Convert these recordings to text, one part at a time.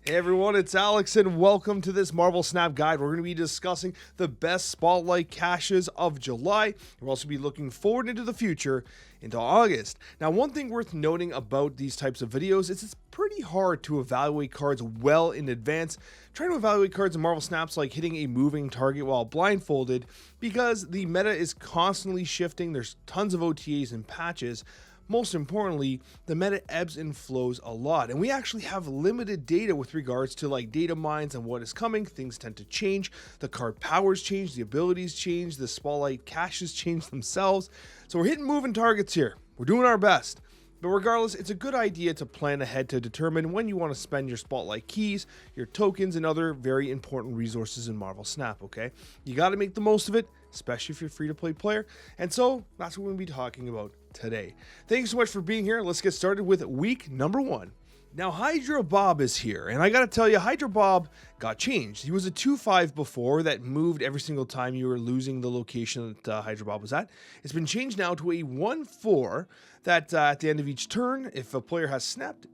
Hey everyone, it's Alex and welcome to this Marvel Snap Guide. We're going to be discussing the best Spotlight caches of July. We'll also be looking forward into the future into August. Now, one thing worth noting about these types of videos is it's pretty hard to evaluate cards well in advance. Trying to evaluate cards in Marvel Snap's like hitting a moving target while blindfolded because the meta is constantly shifting. There's tons of OTAs and patches. Most importantly, the meta ebbs and flows a lot, and we actually have limited data with regards to like data mines and what is coming. Things tend to change, the card powers change, the abilities change, the Spotlight caches change themselves. So we're hitting moving targets here. We're doing our best. But regardless, it's a good idea to plan ahead to determine when you want to spend your Spotlight keys, your tokens, and other very important resources in Marvel Snap, okay? You got to make the most of it, especially if you're a free-to-play player. And so that's what we're going to be talking about today. Thank you so much for being here. Let's get started with week number 1. Now, Hydra Bob is here, and I gotta tell you, Hydra Bob got changed. He was a 2/5 before that moved every single time you were losing the location that Hydra Bob was at. It's been changed now to a 1/4 that at the end of each turn, if a player has snapped,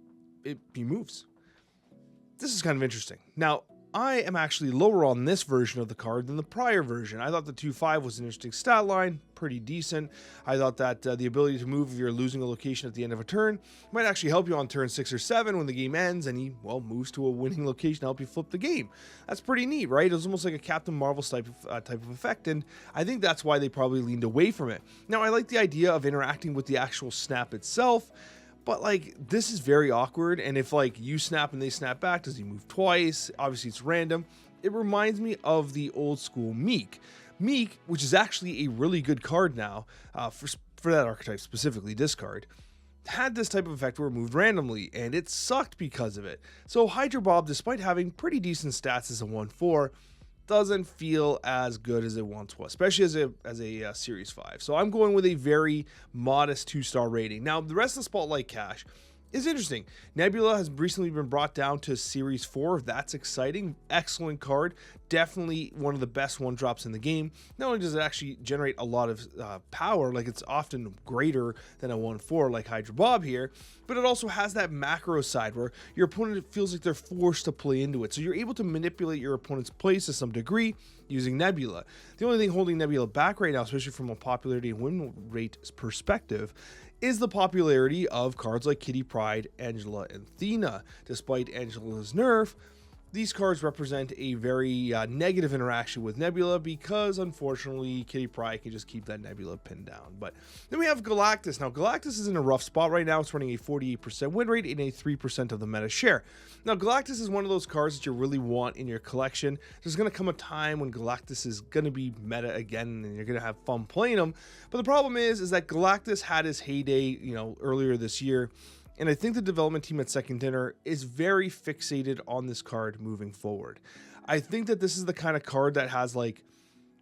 he moves. This is kind of interesting. Now, I am actually lower on this version of the card than the prior version. I thought the 2/5 was an interesting stat line, pretty decent. I thought that the ability to move if you're losing a location at the end of a turn might actually help you on turn 6 or 7 when the game ends and he, well, moves to a winning location to help you flip the game. That's pretty neat, right? It was almost like a Captain Marvel type of effect, and I think that's why they probably leaned away from it. Now, I like the idea of interacting with the actual snap itself, but like this is very awkward, and if like you snap and they snap back, does he move twice? Obviously it's random. It reminds me of the old school Meek, which is actually a really good card now for that archetype specifically. This card had this type of effect where it moved randomly, and it sucked because of it. So Hydra Bob, despite having pretty decent stats as a 1/4, doesn't feel as good as it once was, especially as a Series 5. So I'm going with a very modest 2-star rating. Now, the rest of the Spotlight cache is interesting. Nebula has recently been brought down to Series 4. That's exciting. Excellent card. Definitely one of the best 1-drops in the game. Not only does it actually generate a lot of power, like it's often greater than a 1/4 like Hydra Bob here, but it also has that macro side where your opponent feels like they're forced to play into it. So you're able to manipulate your opponent's plays to some degree using Nebula. The only thing holding Nebula back right now, especially from a popularity and win rate perspective, is the popularity of cards like Kitty Pryde, Angela, and Thena. Despite Angela's nerf, these cards represent a very negative interaction with Nebula because, unfortunately, Kitty Pryde can just keep that Nebula pinned down. But then we have Galactus. Now, Galactus is in a rough spot right now. It's running a 48% win rate and a 3% of the meta share. Now, Galactus is one of those cards that you really want in your collection. There's going to come a time when Galactus is going to be meta again, and you're going to have fun playing him. But the problem is that Galactus had his heyday, earlier this year. And I think the development team at Second Dinner is very fixated on this card moving forward. I think that this is the kind of card that has like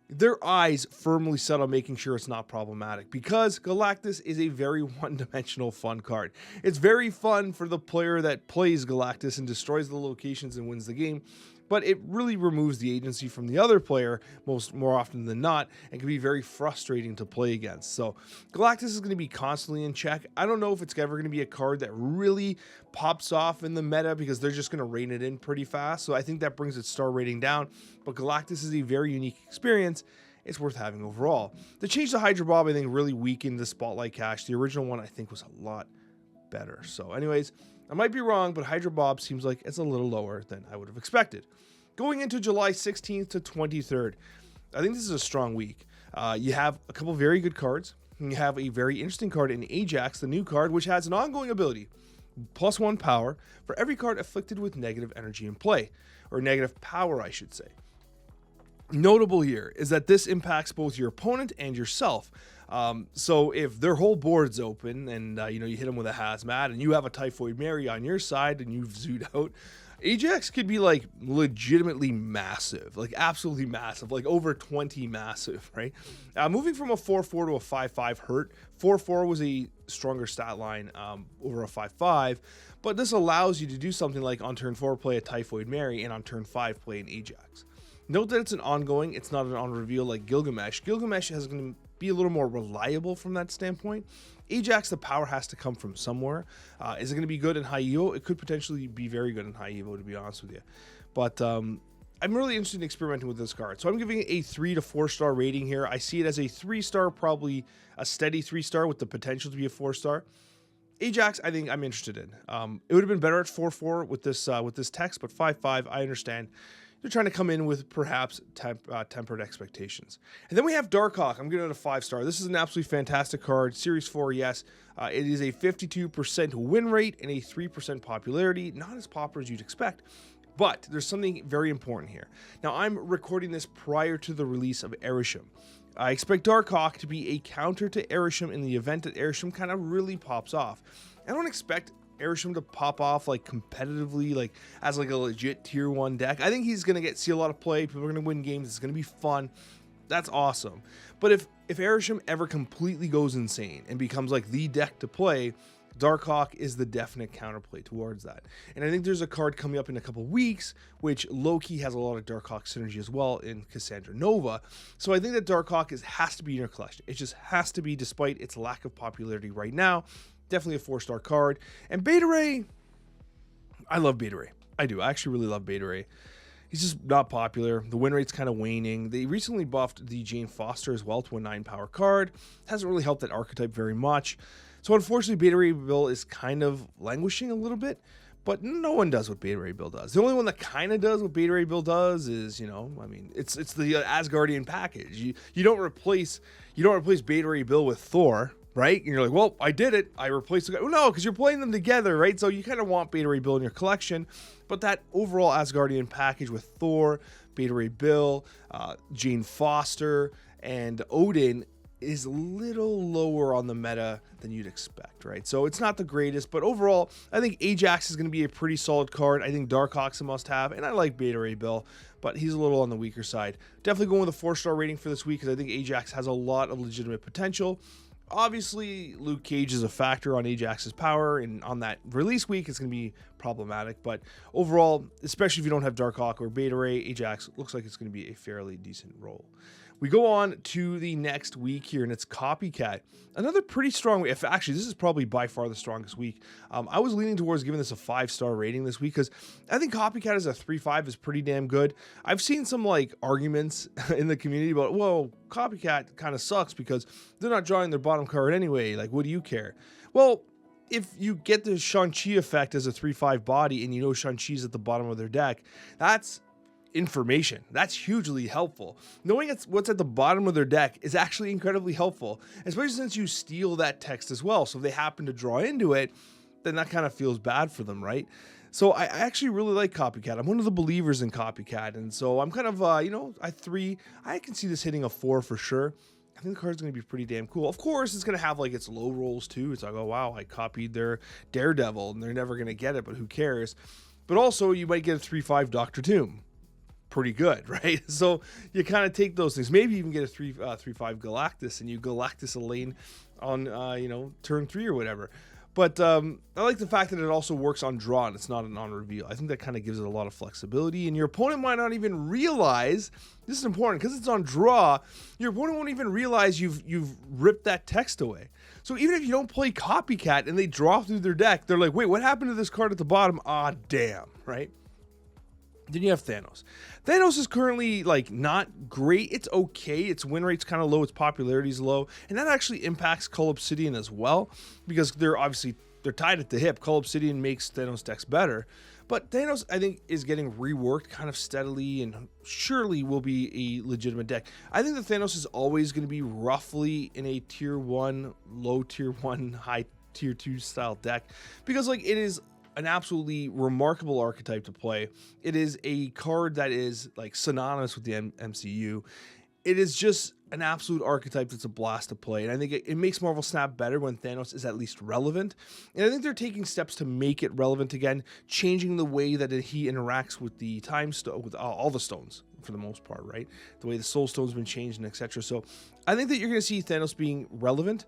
their eyes firmly set on making sure it's not problematic, because Galactus is a very one-dimensional fun card. It's very fun for the player that plays Galactus and destroys the locations and wins the game, but it really removes the agency from the other player more often than not, and can be very frustrating to play against. So Galactus is going to be constantly in check. I don't know if it's ever going to be a card that really pops off in the meta because they're just going to rein it in pretty fast. So I think that brings its star rating down, but Galactus is a very unique experience. It's worth having overall. The change to Hydra Bob, I think, really weakened the Spotlight cache. The original one, I think, was a lot better. So anyways, I might be wrong, but Hydra Bob seems like it's a little lower than I would have expected. Going into July 16th to 23rd, I think this is a strong week. You have a couple very good cards. You have a very interesting card in Ajax, the new card, which has an ongoing ability, +1 power, for every card afflicted with negative energy in play, or negative power, I should say. Notable here is that this impacts both your opponent and yourself. So if their whole board's open and you hit them with a hazmat and you have a Typhoid Mary on your side and you've zooed out, Ajax could be like legitimately massive, like absolutely massive, like over 20 massive, right? Moving from a 4/4 to a 5/5 hurt. 4/4 was a stronger stat line over a 5/5, but this allows you to do something like on turn 4 play a Typhoid Mary and on turn 5 play an Ajax. Note that it's an ongoing, it's not an on reveal like Gilgamesh. Gilgamesh has going to be a little more reliable from that standpoint. Ajax, the power has to come from somewhere. Is it going to be good in high Evo? It could potentially be very good in high Evo, to be honest with you. But I'm really interested in experimenting with this card. So I'm giving it a 3 to 4 star rating here. I see it as a 3 star, probably a steady 3 star with the potential to be a 4 star. Ajax, I think I'm interested in. It would have been better at 4-4 with this text, but 5-5, I understand. They're trying to come in with perhaps tempered expectations. And then we have Darkhawk. I'm giving it a 5 star. This is an absolutely fantastic card. Series 4, yes. It is a 52% win rate and a 3% popularity. Not as popular as you'd expect. But there's something very important here. Now, I'm recording this prior to the release of Arishem. I expect Darkhawk to be a counter to Arishem in the event that Arishem kind of really pops off. I don't expect Arishem to pop off like competitively, like as like a legit tier 1 deck. I think he's going to see a lot of play. People are going to win games. It's going to be fun. That's awesome. But if Arishem ever completely goes insane and becomes like the deck to play, Darkhawk is the definite counterplay towards that. And I think there's a card coming up in a couple weeks, which Loki has a lot of Darkhawk synergy as well in Cassandra Nova. So I think that Darkhawk has to be in your collection. It just has to be, despite its lack of popularity right now. Definitely a 4 star card. And Beta Ray, I love Beta Ray. I do. I actually really love Beta Ray. He's just not popular. The win rate's kind of waning. They recently buffed the Jane Foster as well to a 9 power card. Hasn't really helped that archetype very much. So unfortunately, Beta Ray Bill is kind of languishing a little bit, but no one does what Beta Ray Bill does. The only one that kind of does what Beta Ray Bill does is, you know, I mean, it's the Asgardian package. You don't replace Beta Ray Bill with Thor, right? And you're like, well, I did it. I replaced the guy. Well, no, because you're playing them together, right? So you kind of want Beta Ray Bill in your collection, but that overall Asgardian package with Thor, Beta Ray Bill, Jane Foster, and Odin is a little lower on the meta than you'd expect, right? So it's not the greatest, but overall, I think Ajax is going to be a pretty solid card. I think Darkhawk's a must-have, and I like Beta Ray Bill, but he's a little on the weaker side. Definitely going with a 4 star rating for this week because I think Ajax has a lot of legitimate potential. Obviously, Luke Cage is a factor on Ajax's power, and on that release week, it's going to be problematic. But overall, especially if you don't have Darkhawk or Beta Ray, Ajax looks like it's going to be a fairly decent roll. We go on to the next week here, and it's Copycat. Another pretty strong week. Actually, this is probably by far the strongest week. I was leaning towards giving this a 5 star rating this week because I think Copycat as a 3-5 is pretty damn good. I've seen some like arguments in the community about, whoa, Copycat kind of sucks because they're not drawing their bottom card anyway. Like, what do you care? Well, if you get the Shang-Chi effect as a 3-5 body and you know Shang-Chi's at the bottom of their deck, that's information. That's hugely helpful. Knowing what's at the bottom of their deck is actually incredibly helpful, especially since you steal that text as well. So if they happen to draw into it, then that kind of feels bad for them, right? So I actually really like Copycat. I'm one of the believers in Copycat, and so I'm kind of, I can see this hitting a 4 for sure. I think the card's going to be pretty damn cool. Of course, it's going to have like its low rolls too. It's like, oh wow, I copied their Daredevil, and they're never going to get it, but who cares? But also, you might get a 3-5 Doctor Doom. Pretty good, right? So you kind of take those things. Maybe even get a 3-5 Galactus, and you Galactus a lane on turn 3 or whatever. But I like the fact that it also works on draw and it's not an on reveal. I think that kind of gives it a lot of flexibility, and your opponent might not even realize, this is important because it's on draw, your opponent won't even realize you've ripped that text away. So even if you don't play Copycat and they draw through their deck, they're like, wait, what happened to this card at the bottom? Ah, damn, right? Then you have Thanos. Thanos is currently like not great. It's okay. Its win rate's kind of low. Its popularity is low, and that actually impacts Cull Obsidian as well because they're tied at the hip. Cull Obsidian makes Thanos decks better, but Thanos I think is getting reworked kind of steadily and surely will be a legitimate deck. I think that Thanos is always going to be roughly in a tier 1, low tier 1, high tier 2 style deck because like it is an absolutely remarkable archetype to play. It is a card that is like synonymous with the MCU. It is just an absolute archetype that's a blast to play, and I think it makes Marvel Snap better when Thanos is at least relevant. And I think they're taking steps to make it relevant again, changing the way that he interacts with the time stone, with all the stones for the most part, right? The way the Soul Stone's been changed and etc. So I think that you're going to see Thanos being relevant.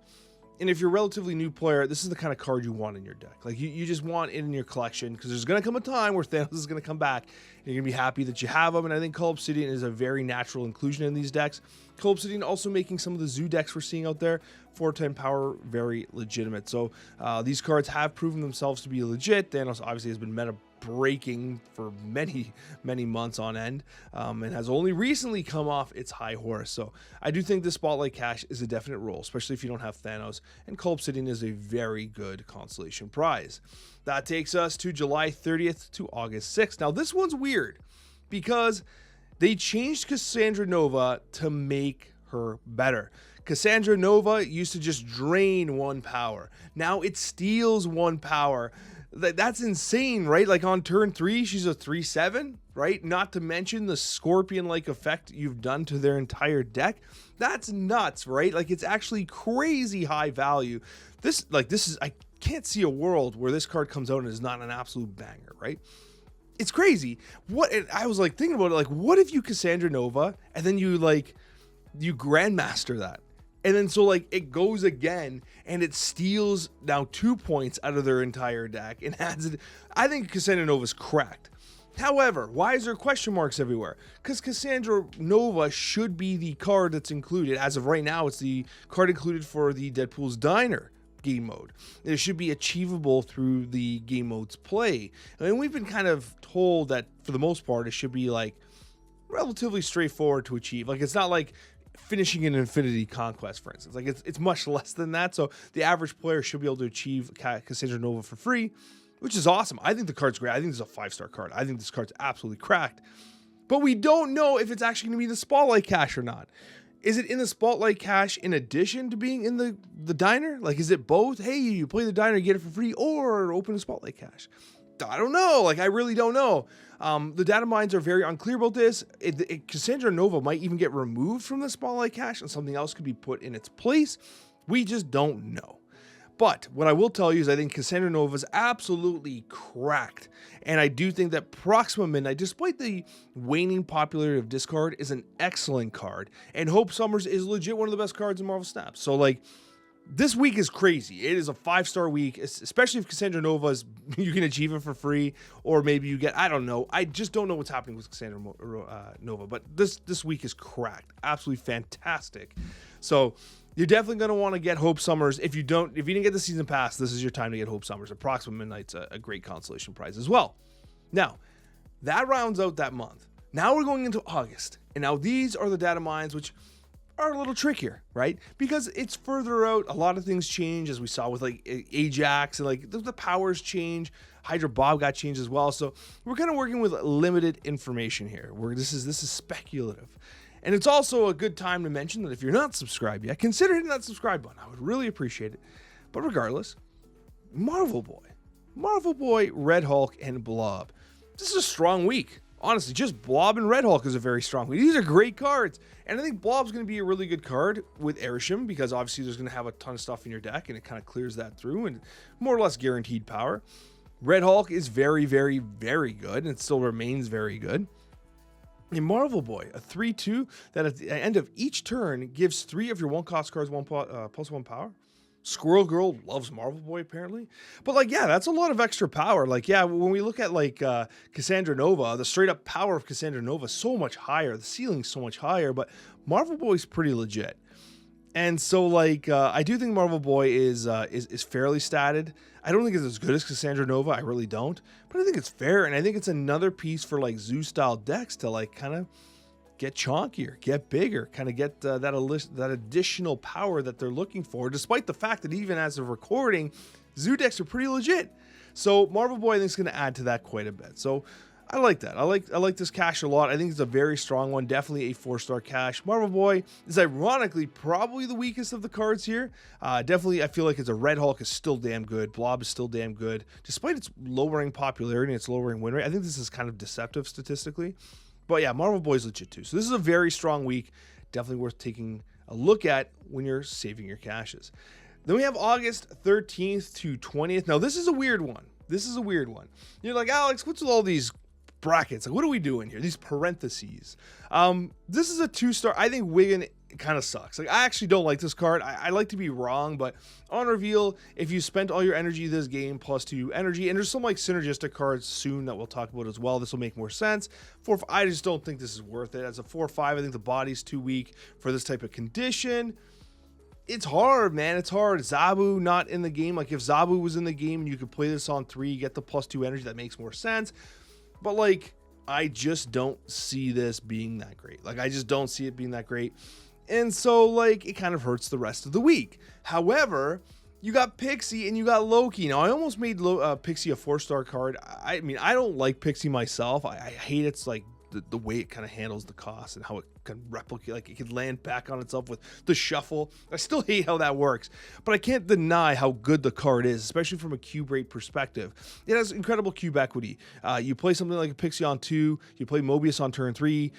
And if you're a relatively new player, this is the kind of card you want in your deck. Like you just want it in your collection, because there's going to come a time where Thanos is going to come back and you're going to be happy that you have them. And I think Cull Obsidian is a very natural inclusion in these decks. Cull Obsidian also making some of the zoo decks we're seeing out there, 410 power, very legitimate. So these cards have proven themselves to be legit. Thanos obviously has been meta breaking for many months on end, and has only recently come off its high horse. So I do think this Spotlight Cache is a definite role, especially if you don't have Thanos, and Cull Obsidian is a very good consolation prize. That takes us to July 30th to August 6th. Now this one's weird because they changed Cassandra Nova to make her better. Cassandra Nova used to just drain 1 power. Now it steals 1 power. That's insane, right? Like on turn 3, she's a 3/7, right? Not to mention the scorpion-like effect you've done to their entire deck. That's nuts, right? Like it's actually crazy high value. This is, I can't see a world where this card comes out and is not an absolute banger, right? It's crazy. I was like thinking about it, like what if you Cassandra Nova and then you Grandmaster that? And then so like it goes again and it steals now 2 points out of their entire deck and adds it. I think Cassandra Nova's cracked. However, why is there question marks everywhere? Because Cassandra Nova should be the card that's included. As of right now, it's the card included for the Deadpool's Diner game mode. It should be achievable through the game mode's play. I mean, we've been kind of told that for the most part, it should be like relatively straightforward to achieve. Like it's not like finishing an Infinity Conquest, for instance. Like it's much less than that. So the average player should be able to achieve Cassandra Nova for free, which is awesome. I think the card's great. I think this is a 5-star card. I think this card's absolutely cracked. But we don't know if it's actually going to be the Spotlight Cache or not. Is it in the Spotlight Cache in addition to being in the diner? Like, is it both? Hey, you play the diner, get it for free, or open a Spotlight Cache? I don't know. Like, I really don't know. The data mines are very unclear about this. Cassandra Nova might even get removed from the Spotlight Cache and something else could be put in its place. We just don't know. But what I will tell you is I think Cassandra Nova is absolutely cracked. And I do think that Proxima Midnight, despite the waning popularity of discard, is an excellent card. And Hope Summers is legit one of the best cards in Marvel Snap. So, like, this week is crazy. It is a 5-star week, especially if Cassandra Nova is, you can achieve it for free, or maybe you get, I don't know. I just don't know what's happening with Cassandra Nova, but this week is cracked. Absolutely fantastic. So you're definitely going to want to get Hope Summers. If you didn't get the season pass, this is your time to get Hope Summers. Proxima Midnight's a great consolation prize as well. Now, that rounds out that month. Now we're going into August, and now these are the data mines, which are a little trickier, right? Because it's further out. A lot of things change, as we saw with like Ajax, and like the powers change. Hydra Blob got changed as well. So we're kind of working with limited information here. This is speculative. And it's also a good time to mention that if you're not subscribed yet, consider hitting that subscribe button. I would really appreciate it. But regardless, Marvel Boy, Red Hulk, and Blob. This is a strong week. Honestly, just Blob and Red Hulk is a very strong week. These are great cards. And I think Blob's going to be a really good card with Airsham, because obviously there's going to have a ton of stuff in your deck and it kind of clears that through and more or less guaranteed power. Red Hulk is very, very, very good, and it still remains very good. And Marvel Boy, a 3/2 that at the end of each turn gives 3 of your 1-cost cards +1 power. Squirrel Girl loves Marvel Boy, apparently. But, like, yeah, that's a lot of extra power. Like, yeah, when we look at, like, Cassandra Nova, the straight-up power of Cassandra Nova is so much higher. The ceiling's so much higher, but Marvel Boy's pretty legit. And so, like, I do think Marvel Boy is fairly statted. I don't think it's as good as Cassandra Nova. I really don't. But I think it's fair, and I think it's another piece for, like, Zoo-style decks to, like, kind of get chonkier, get bigger, kind of get that additional power that they're looking for, despite the fact that even as of recording, Zoo decks are pretty legit. So Marvel Boy, I think, is going to add to that quite a bit. So I like that. I like this cache a lot. I think it's a very strong one. Definitely a 4-star cache. Marvel Boy is ironically probably the weakest of the cards here. Definitely, I feel like it's a Red Hulk is still damn good. Blob is still damn good. Despite its lowering popularity and its lowering win rate, I think this is kind of deceptive statistically. But yeah, Marvel Boy's legit too. So this is a very strong week. Definitely worth taking a look at when you're saving your caches. Then we have August 13th to 20th. Now this is a weird one. You're like, Alex, what's with all these brackets? Like, what are we doing here? These parentheses. This is a 2-star. I think Wiggan it kind of sucks. Like, I actually don't like this card. I like to be wrong, but on reveal, if you spent all your energy this game plus 2 energy, and there's some like synergistic cards soon that we'll talk about as well, this will make more sense. I just don't think this is worth it. As a 4/5, I think the body's too weak for this type of condition. It's hard, man. It's hard. Zabu not in the game. Like, if Zabu was in the game and you could play this on 3, get the plus 2 energy, that makes more sense. But like, I just don't see this being that great. Like, I just don't see it being that great. And so, like, it kind of hurts the rest of the week. However, you got Pixie and you got Loki. Now, I almost made Pixie a 4-star card. I mean, I don't like Pixie myself. I hate its, like, the way it kind of handles the cost and how it can replicate, like, it can land back on itself with the shuffle. I still hate how that works, but I can't deny how good the card is, especially from a cube rate perspective. It has incredible cube equity. You play something like a Pixie on 2, you play Mobius on turn 3,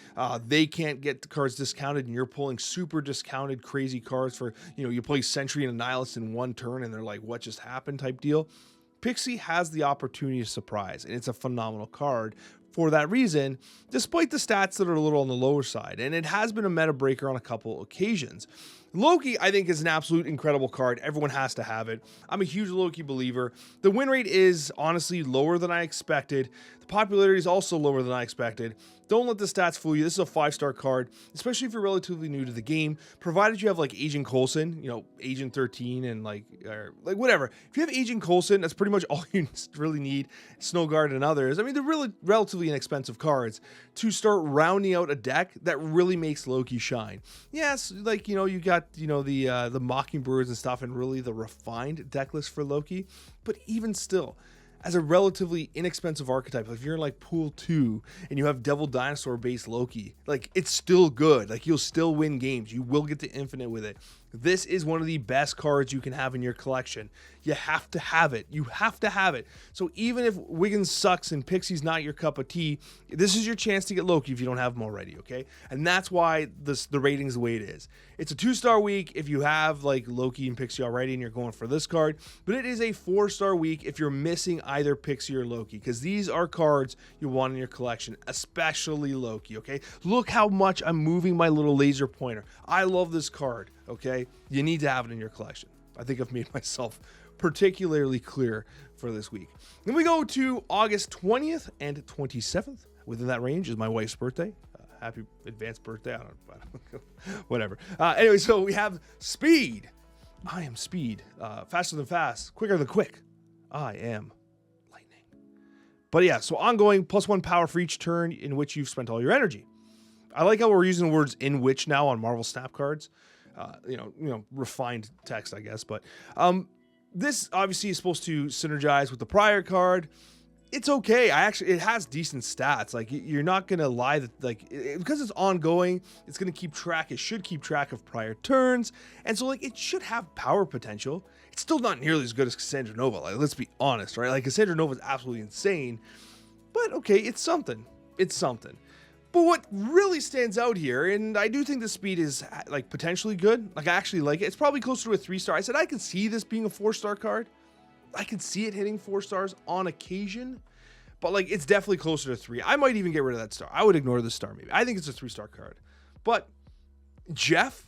they can't get the cards discounted, and you're pulling super discounted crazy cards for, you know, you play Sentry and Annihilus in 1 turn and they're like, what just happened type deal. Pixie has the opportunity to surprise, and it's a phenomenal card for that reason, despite the stats that are a little on the lower side, and it has been a meta breaker on a couple occasions. Loki, I think, is an absolute incredible card. Everyone has to have it. I'm a huge Loki believer. The win rate is honestly lower than I expected. The popularity is also lower than I expected. Don't let the stats fool you. This is a 5-star card, especially if you're relatively new to the game, provided you have like Agent Coulson, you know, Agent 13 and like whatever. If you have Agent Coulson, that's pretty much all you really need. Snowguard and others. I mean, they're really relatively inexpensive cards to start rounding out a deck that really makes Loki shine. Yes, like, you know, you got, you know, the Mockingbirds and stuff and really the refined deck list for Loki, but even still, as a relatively inexpensive archetype, like if you're in like pool 2 and you have Devil Dinosaur based Loki, like, it's still good. Like, you'll still win games. You will get to infinite with it. This is one of the best cards you can have in your collection. You have to have it. You have to have it. So even if Wiggan sucks and Pixie's not your cup of tea, this is your chance to get Loki if you don't have him already, okay? And that's why the rating's the way it is. It's a 2-star week if you have like Loki and Pixie already and you're going for this card, but it is a 4-star week if you're missing either Pixie or Loki, because these are cards you want in your collection, especially Loki, okay? Look how much I'm moving my little laser pointer. I love this card, okay? You need to have it in your collection. I think I've made myself particularly clear for this week. Then we go to August 20th and 27th. Within that range is my wife's birthday. Happy advanced birthday. I don't whatever. Anyway, so we have Speed. I am Speed. Faster than fast. Quicker than quick. I am lightning. But yeah, so ongoing +1 power for each turn in which you've spent all your energy. I like how we're using the words "in which" now on Marvel Snap cards. You know, refined text, I guess. But this obviously is supposed to synergize with the prior card. It's okay. It has decent stats. Like, you're not gonna lie that, like, because it's ongoing, it's gonna keep track. It should keep track of prior turns, and so, like, it should have power potential. It's still not nearly as good as Cassandra Nova. Like, let's be honest, right? Like, Cassandra Nova is absolutely insane, but okay, it's something. It's something. But what really stands out here, and I do think the speed is like potentially good. Like, I actually like it. It's probably closer to a 3-star. I said I can see this being a 4-star card. I can see it hitting 4 stars on occasion, but like, it's definitely closer to 3. I might even get rid of that star. I would ignore the star maybe. I think it's a 3-star card. But Jeff,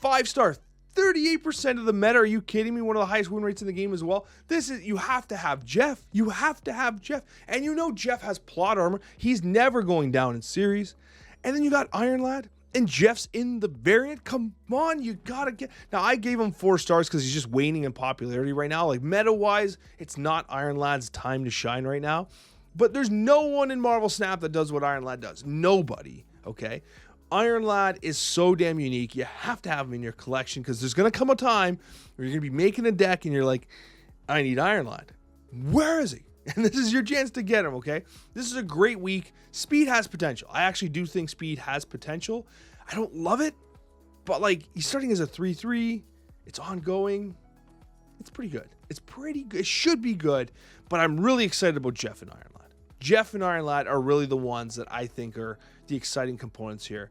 5-star. 38% of the meta. Are you kidding me? One of the highest win rates in the game as well. You have to have Jeff. You have to have Jeff. And you know Jeff has plot armor. He's never going down in series. And then you got Iron Lad. And Jeff's in the variant. Come on, you gotta get... Now, I gave him 4 stars because he's just waning in popularity right now. Like, meta-wise, it's not Iron Lad's time to shine right now. But there's no one in Marvel Snap that does what Iron Lad does. Nobody, okay? Iron Lad is so damn unique. You have to have him in your collection because there's going to come a time where you're going to be making a deck and you're like, I need Iron Lad. Where is he? And this is your chance to get him, okay? This is a great week. Speed has potential. I actually do think Speed has potential. I don't love it, but like, he's starting as a 3/3. It's ongoing. It's pretty good. It's pretty good. It should be good, but I'm really excited about Jeff and Iron Lad. Jeff and Iron Lad are really the ones that I think are the exciting components here.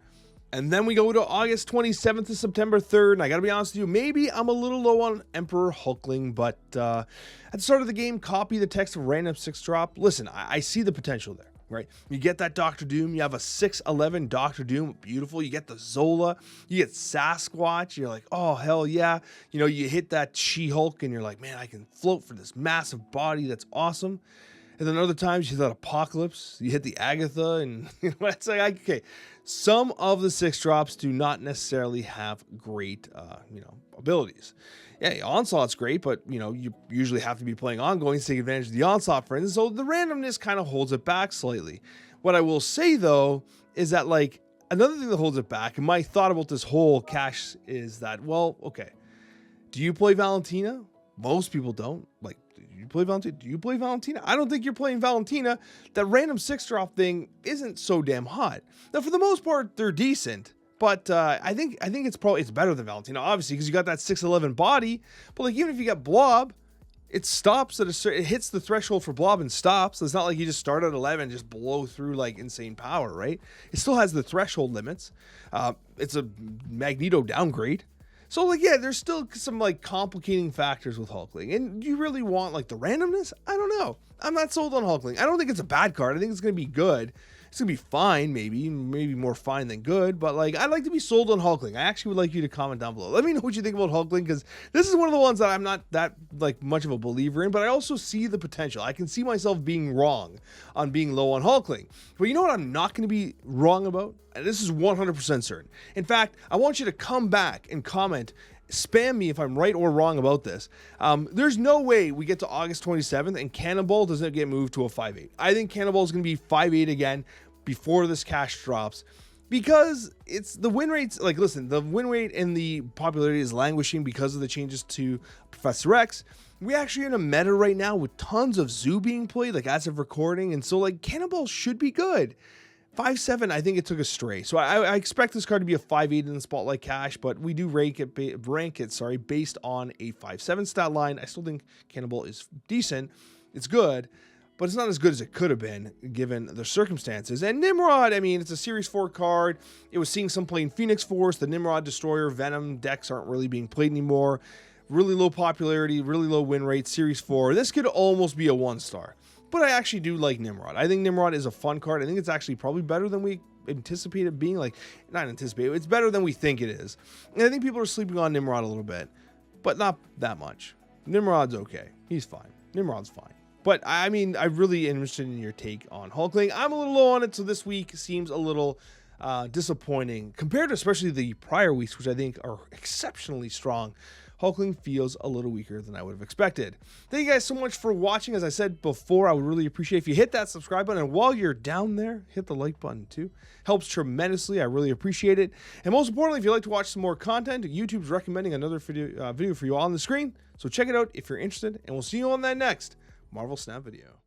And then we go to August 27th to September 3rd. And I got to be honest with you, maybe I'm a little low on Emperor Hulkling, but at the start of the game, copy the text of random 6-drop. Listen, I see the potential there. right? You get that Doctor Doom, you have a 6'11 Doctor Doom, beautiful. You get the Zola, you get Sasquatch, you're like, oh, hell yeah. You know, you hit that She-Hulk and you're like, man, I can float for this massive body, that's awesome. And then other times you hit that Apocalypse, you hit the Agatha, and you know, it's like, okay, some of the 6 drops do not necessarily have great, abilities. Yeah, Onslaught's great, but, you know, you usually have to be playing ongoing to take advantage of the Onslaught, for instance, so the randomness kind of holds it back slightly. What I will say, though, is that, like, another thing that holds it back, and my thought about this whole cache is that, well, okay, do you play Valentina? Most people don't. Like, do you play Valentina? Do you play Valentina? I don't think you're playing Valentina. That random 6-drop thing isn't so damn hot. Now, for the most part, they're decent. But I think it's better than Valentina, obviously, because you got that 6'11 body. But like, even if you got Blob, it stops at it hits the threshold for Blob and stops. So it's not like you just start at 11 and just blow through like insane power, right? It still has the threshold limits. It's a Magneto downgrade. So like, yeah, there's still some like complicating factors with Hulkling. And do you really want like the randomness? I don't know. I'm not sold on Hulkling. I don't think it's a bad card. I think it's going to be good. It's going to be fine, maybe more fine than good, but like, I'd like to be sold on Hulkling. I actually would like you to comment down below. Let me know what you think about Hulkling, because this is one of the ones that I'm not that like much of a believer in, but I also see the potential. I can see myself being wrong on being low on Hulkling. But you know what I'm not going to be wrong about? And this is 100% certain. In fact, I want you to come back and comment, spam me if I'm right or wrong about this. There's no way we get to August 27th and Cannonball doesn't get moved to a 5.8. I think Cannonball is going to be 5.8 again before this cache drops, because it's the win rates. Like, listen, the win rate and the popularity is languishing because of the changes to Professor X. We actually are in a meta right now with tons of Zoo being played, like as of recording, and so like Cannonball should be good. 5.7, I think it took a stray. So I expect this card to be a 5.8 in the Spotlight cache, but we do rank it based on a 5.7 stat line. I still think Cannonball is decent. It's good, but it's not as good as it could have been given the circumstances. And Nimrod, I mean, it's a Series 4 card. It was seeing some playing Phoenix Force. The Nimrod, Destroyer, Venom decks aren't really being played anymore. Really low popularity, really low win rate, Series 4. This could almost be a 1-star. But I actually do like Nimrod. I think Nimrod is a fun card. I think it's actually probably better than we anticipate it being. Like, not anticipate, it's better than we think it is. And I think people are sleeping on Nimrod a little bit, but not that much. Nimrod's okay. He's fine. Nimrod's fine. But I mean, I'm really interested in your take on Hulkling. I'm a little low on it, so this week seems a little disappointing compared to especially the prior weeks, which I think are exceptionally strong. Hulkling feels a little weaker than I would have expected. Thank you guys so much for watching. As I said before, I would really appreciate if you hit that subscribe button, and while you're down there, hit the like button too. Helps tremendously. I really appreciate it. And most importantly, if you'd like to watch some more content, YouTube's recommending another video for you on the screen. So check it out if you're interested, and we'll see you on that next Marvel Snap video.